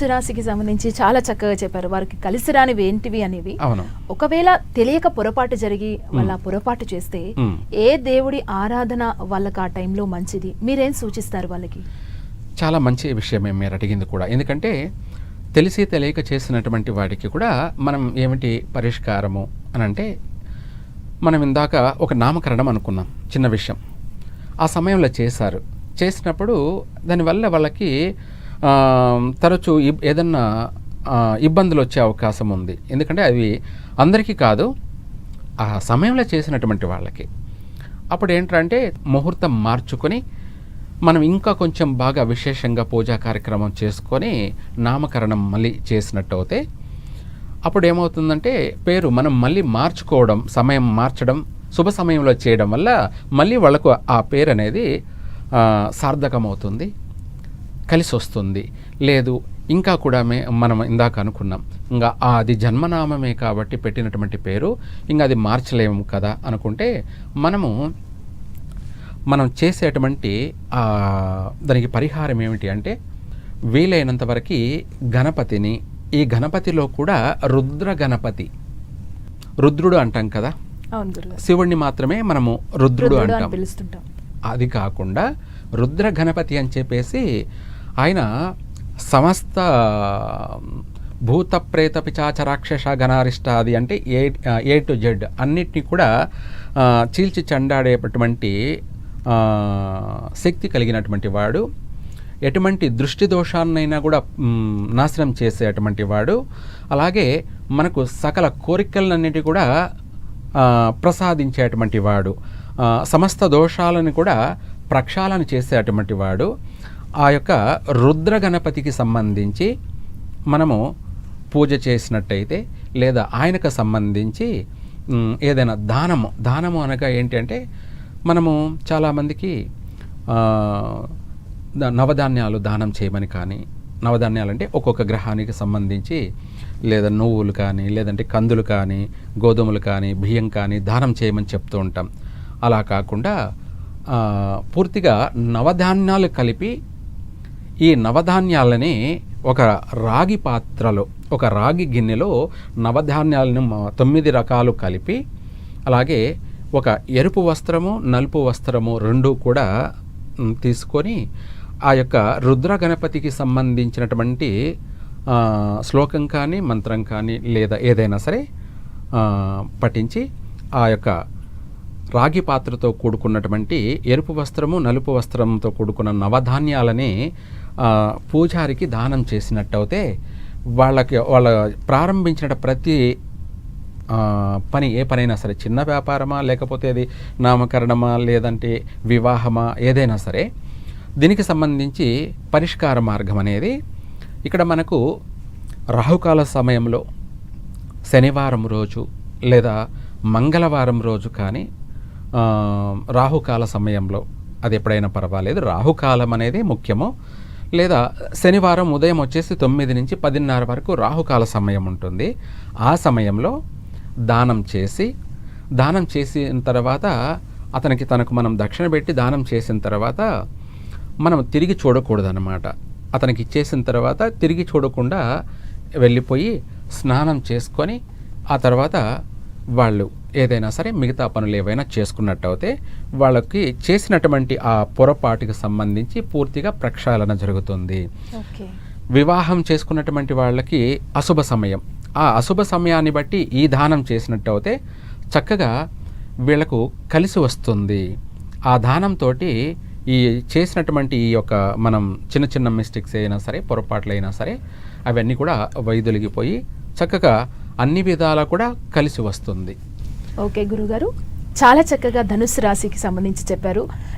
ధనుసు రాశికి సంబంధించి చాలా చక్కగా చెప్పారు. వారికి కలిసి రానివి ఏంటివి అనేవి. అవును. ఒకవేళ తెలియక పొరపాటు జరిగి వాళ్ళ పొరపాటు చేస్తే ఏ దేవుడి ఆరాధన వాళ్ళకి ఆ టైంలో మంచిది, మీరేం సూచిస్తారు వాళ్ళకి? చాలా మంచి విషయమే మీరు అడిగింది కూడా. ఎందుకంటే తెలిసి తెలియక చేసినటువంటి వాటికి కూడా మనం ఏమిటి పరిష్కారము అని అంటే, మనం ఇందాక ఒక నామకరణం అనుకున్నాం, చిన్న విషయం. ఆ సమయంలో చేసినప్పుడు దానివల్ల వాళ్ళకి తరచూ ఏదన్నా ఇబ్బందులు వచ్చే అవకాశం ఉంది. ఎందుకంటే అవి అందరికీ కాదు, ఆ సమయంలో చేసినటువంటి వాళ్ళకి. అప్పుడు ఏంటంటే ముహూర్తం మార్చుకొని మనం ఇంకా కొంచెం బాగా విశేషంగా పూజా కార్యక్రమం చేసుకొని నామకరణం మళ్ళీ చేసినట్టు అవుతే అప్పుడు ఏమవుతుందంటే పేరు మనం మళ్ళీ మార్చుకోవడం, సమయం మార్చడం, శుభ సమయంలో చేయడం వల్ల మళ్ళీ వాళ్ళకు ఆ పేరు అనేది సార్థకమవుతుంది, కలిసి వస్తుంది. లేదు ఇంకా కూడా మనం ఇందాక అనుకున్నాం, ఇంకా అది జన్మనామమే కాబట్టి పెట్టినటువంటి పేరు, ఇంకా అది మార్చలేము కదా అనుకుంటే మనం చేసేటువంటి దానికి పరిహారం ఏమిటి అంటే, వీలైనంత వరకు గణపతిని, ఈ గణపతిలో కూడా రుద్ర గణపతి, రుద్రుడు అంటాం కదా, శివుణ్ణి మాత్రమే మనము రుద్రుడు అంటాం. అది కాకుండా రుద్ర గణపతి అని చెప్పేసి ఆయన సమస్త భూత ప్రేత పిచాచ రాక్షస గణారిష్ట, అది అంటే ఏ టు జెడ్ అన్నిటినీ కూడా చీల్చి చెండాడేటటువంటి శక్తి కలిగినటువంటి వాడు, ఎటువంటి దృష్టి దోషాన్నైనా కూడా నాశనం చేసేటువంటి వాడు, అలాగే మనకు సకల కోరికలన్నిటి కూడా ప్రసాదించేటువంటి వాడు, సమస్త దోషాలను కూడా ప్రక్షాళన చేసేటువంటి వాడు. ఆ యొక్క రుద్ర గణపతికి సంబంధించి మనము పూజ చేసినట్టయితే, లేదా ఆయనకు సంబంధించి ఏదైనా దానము అనగా ఏంటి అంటే, మనము చాలామందికి నవధాన్యాలు దానం చేయమని కానీ, నవధాన్యాలు అంటే ఒక్కొక్క గ్రహానికి సంబంధించి, లేదా నువ్వులు కానీ, లేదంటే కందులు కానీ, గోధుమలు కానీ, బియ్యం కానీ దానం చేయమని చెప్తూ ఉంటాం. అలా కాకుండా పూర్తిగా నవధాన్యాలు కలిపి, ఈ నవధాన్యాలని ఒక రాగి పాత్రలో, ఒక రాగి గిన్నెలో నవధాన్యాలను 9 రకాలు కలిపి, అలాగే ఒక ఎరుపు వస్త్రము, నలుపు వస్త్రము రెండు కూడా తీసుకొని ఆ యొక్క రుద్ర గణపతికి సంబంధించినటువంటి శ్లోకం కానీ, మంత్రం కానీ, లేదా ఏదైనా సరే పఠించి ఆ యొక్క రాగి పాత్రతో కూడుకున్నటువంటి ఎరుపు వస్త్రము, నలుపు వస్త్రంతో కూడుకున్న నవధాన్యాలని పూజారికి దానం చేసినట్టయితే వాళ్ళ ప్రారంభించిన ప్రతి పని, ఏ పనైనా సరే, చిన్న వ్యాపారమా, లేకపోతే అది నామకరణమా, లేదంటే వివాహమా, ఏదైనా సరే, దీనికి సంబంధించి పరిష్కార మార్గం అనేది ఇక్కడ మనకు రాహుకాల సమయంలో శనివారం రోజు లేదా మంగళవారం రోజు కానీ, రాహుకాల సమయంలో అది ఎప్పుడైనా పర్వాలేదు, రాహుకాలం అనేది ముఖ్యము. లేదా శనివారం ఉదయం వచ్చేసి 9 నుంచి 10:30 వరకు రాహుకాల సమయం ఉంటుంది. ఆ సమయంలో దానం చేసిన తర్వాత తనకు మనం దక్షిణ పెట్టి దానం చేసిన తర్వాత మనం తిరిగి చూడకూడదు అన్నమాట. అతనికి ఇచ్చేసిన తర్వాత తిరిగి చూడకుండా వెళ్ళిపోయి స్నానం చేసుకొని ఆ తర్వాత వాళ్ళు ఏదైనా సరే మిగతా పనులు ఏవైనా చేసుకున్నట్టు అయితే వాళ్ళకి చేసినటువంటి ఆ పొరపాటుకి సంబంధించి పూర్తిగా ప్రక్షాళన జరుగుతుంది. వివాహం చేసుకున్నటువంటి వాళ్ళకి అశుభ సమయం, ఆ అశుభ సమయాన్ని బట్టి ఈ దానం చేసినట్టు అయితే చక్కగా వీళ్ళకు కలిసి వస్తుంది. ఆ దానంతో ఈ చేసినటువంటి ఈ యొక్క మనం చిన్న చిన్న మిస్టేక్స్ అయినా సరే, పొరపాట్లు అయినా సరే, అవన్నీ కూడా వైదొలిగిపోయి చక్కగా అన్ని విధాలా కూడా కలిసి వస్తుంది. ఓకే గురుగారు, చాలా చక్కగా ధనుస్సు రాశికి సంబంధించి చెప్పారు.